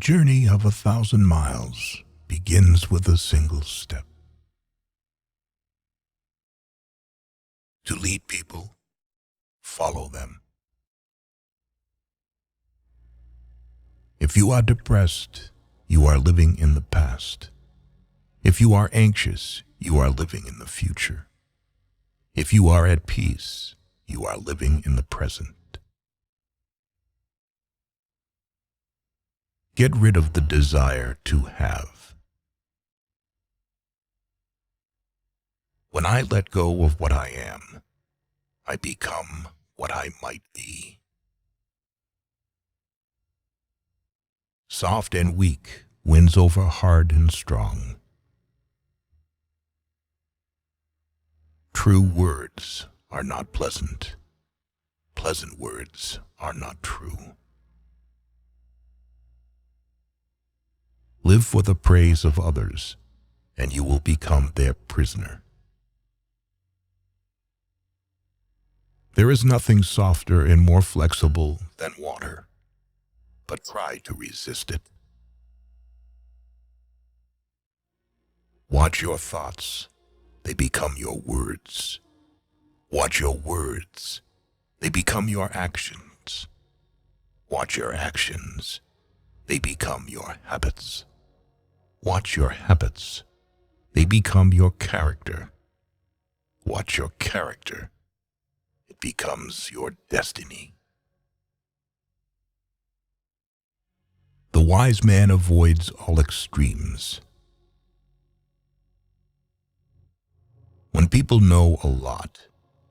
journey of 1,000 miles begins with a single step. To lead people, follow them. If you are depressed, you are living in the past. If you are anxious, you are living in the future. If you are at peace, you are living in the present. Get rid of the desire to have. When I let go of what I am, I become what I might be. Soft and weak wins over hard and strong. True words are not pleasant. Pleasant words are not true. Live for the praise of others, and you will become their prisoner. There is nothing softer and more flexible than water, but try to resist it. Watch your thoughts, they become your words. Watch your words, they become your actions. Watch your actions, they become your habits. Watch your habits, they become your character. Watch your character, it becomes your destiny. The wise man avoids all extremes. When people know a lot,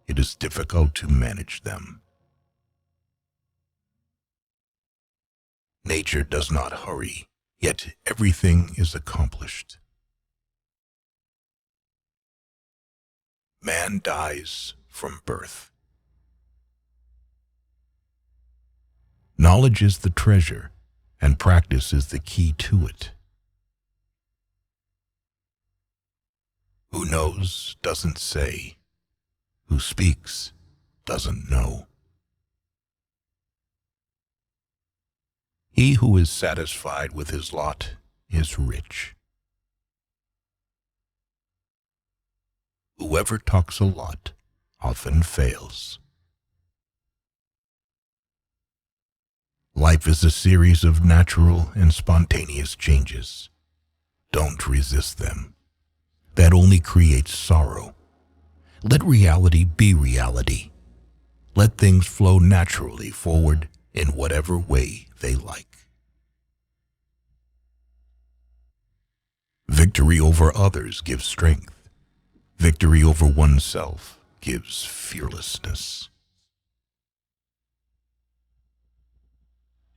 it is difficult to manage them. Nature does not hurry, yet everything is accomplished. Man dies from birth. Knowledge is the treasure, and practice is the key to it. Who knows doesn't say. Who speaks doesn't know. He who is satisfied with his lot is rich. Whoever talks a lot often fails. Life is a series of natural and spontaneous changes. Don't resist them. That only creates sorrow. Let reality be reality. Let things flow naturally forward in whatever way they like. Victory over others gives strength. Victory over oneself gives fearlessness.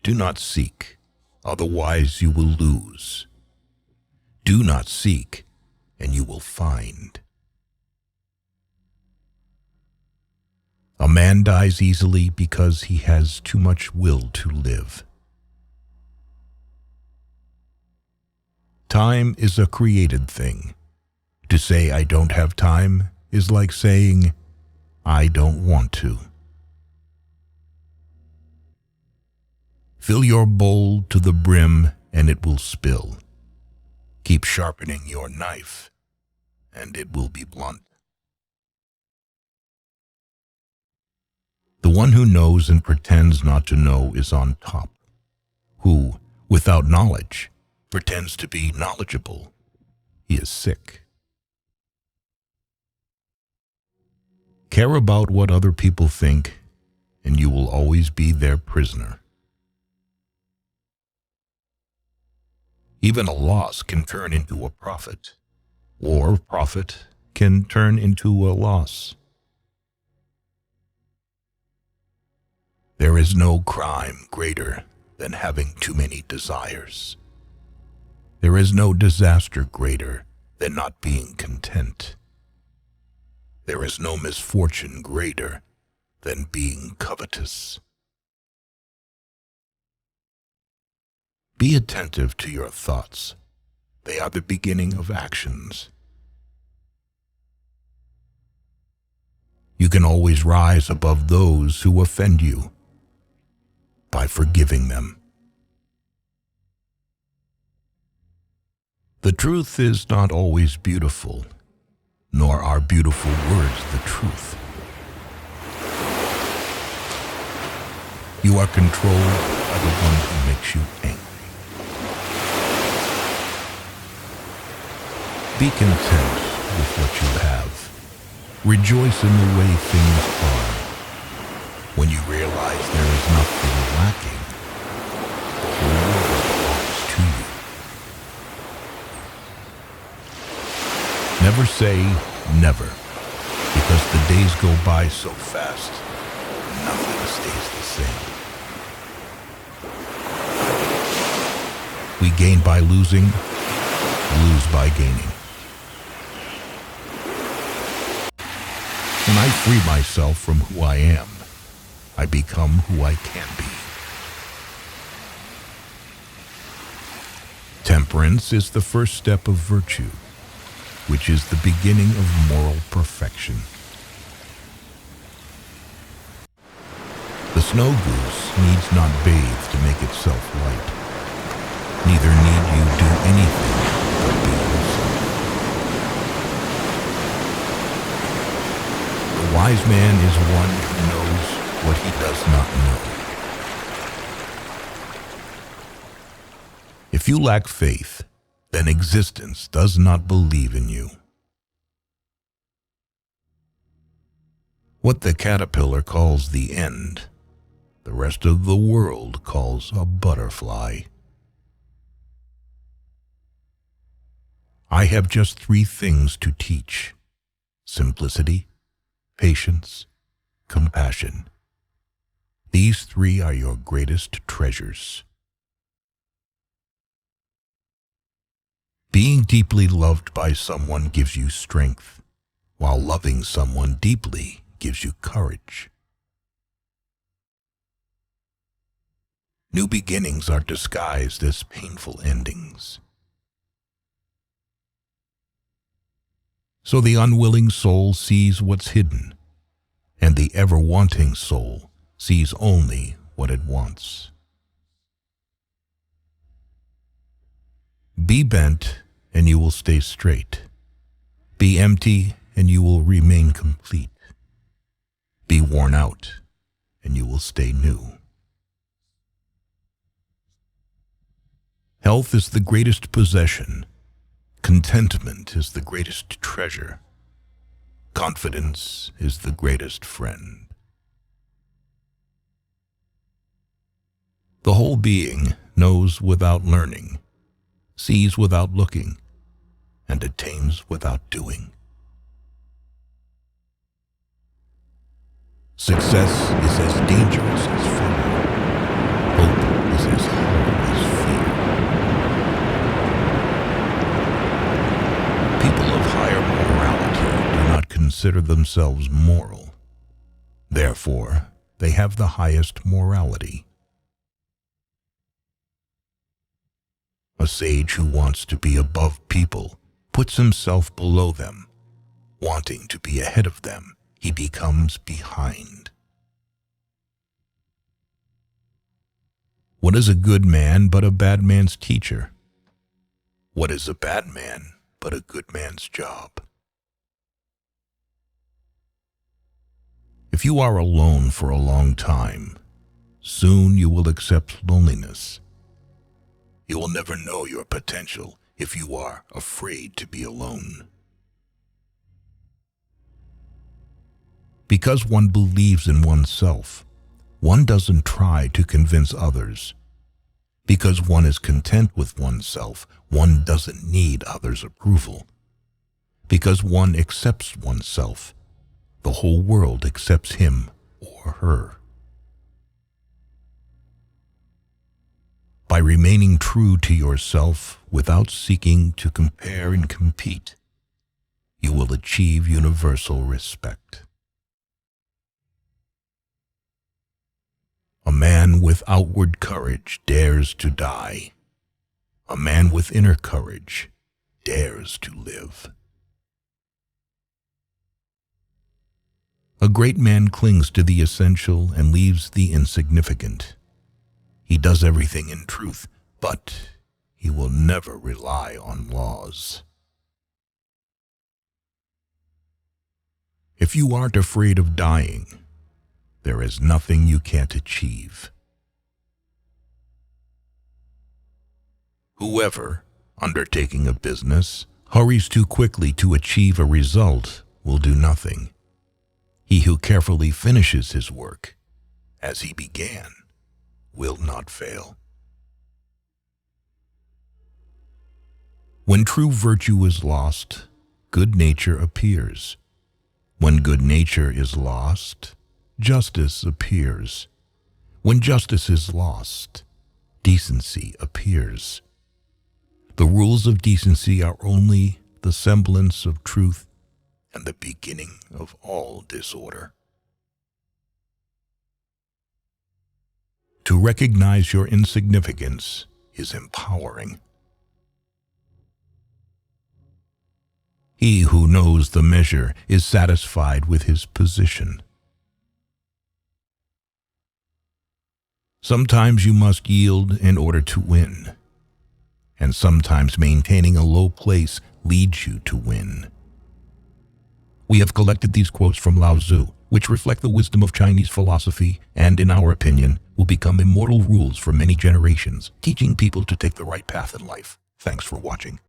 Do not seek, otherwise you will lose. Do not seek, and you will find. A man dies easily because he has too much will to live. Time is a created thing. To say I don't have time is like saying I don't want to. Fill your bowl to the brim and it will spill. Keep sharpening your knife and it will be blunt. The one who knows and pretends not to know is on top. Who, without knowledge, pretends to be knowledgeable, he is sick. Care about what other people think, and you will always be their prisoner. Even a loss can turn into a profit, or profit can turn into a loss. There is no crime greater than having too many desires. There is no disaster greater than not being content. There is no misfortune greater than being covetous. Be attentive to your thoughts. They are the beginning of actions. You can always rise above those who offend you by forgiving them. The truth is not always beautiful, nor are beautiful words the truth. You are controlled by the one who makes you angry. Be content with what you have. Rejoice in the way things are. When you realize there is nothing lacking, the whole world belongs to you. Never say never, because the days go by so fast, nothing stays the same. We gain by losing, lose by gaining. When I free myself from who I am, I become who I can be. Temperance is the first step of virtue, which is the beginning of moral perfection. The snow goose needs not bathe to make itself light. Neither need you do anything but be yourself. The wise man is one who knows what he does not know. If you lack faith, then existence does not believe in you. What the caterpillar calls the end, the rest of the world calls a butterfly. I have just 3 things to teach: simplicity, patience, compassion. These 3 are your greatest treasures. Being deeply loved by someone gives you strength, while loving someone deeply gives you courage. New beginnings are disguised as painful endings. So the unwilling soul sees what's hidden, and the ever-wanting soul sees only what it wants. Be bent, and you will stay straight. Be empty, and you will remain complete. Be worn out, and you will stay new. Health is the greatest possession. Contentment is the greatest treasure. Confidence is the greatest friend. The whole being knows without learning, sees without looking, and attains without doing. Success is as dangerous as failure. Hope is as hollow as fear. People of higher morality do not consider themselves moral. Therefore, they have the highest morality. A sage who wants to be above people puts himself below them. Wanting to be ahead of them, he becomes behind. What is a good man but a bad man's teacher? What is a bad man but a good man's job? If you are alone for a long time, soon you will accept loneliness. You will never know your potential if you are afraid to be alone. Because one believes in oneself, one doesn't try to convince others. Because one is content with oneself, one doesn't need others' approval. Because one accepts oneself, the whole world accepts him or her. By remaining true to yourself without seeking to compare and compete, you will achieve universal respect. A man with outward courage dares to die. A man with inner courage dares to live. A great man clings to the essential and leaves the insignificant. He does everything in truth, but he will never rely on laws. If you aren't afraid of dying, there is nothing you can't achieve. Whoever, undertaking a business, hurries too quickly to achieve a result will do nothing. He who carefully finishes his work, as he began, will not fail. When true virtue is lost, good nature appears. When good nature is lost, justice appears. When justice is lost, decency appears. The rules of decency are only the semblance of truth and the beginning of all disorder. To recognize your insignificance is empowering. He who knows the measure is satisfied with his position. Sometimes you must yield in order to win, and sometimes maintaining a low place leads you to win. We have collected these quotes from Lao Tzu, which reflect the wisdom of Chinese philosophy and, in our opinion, will become immortal rules for many generations, teaching people to take the right path in life. Thanks for watching.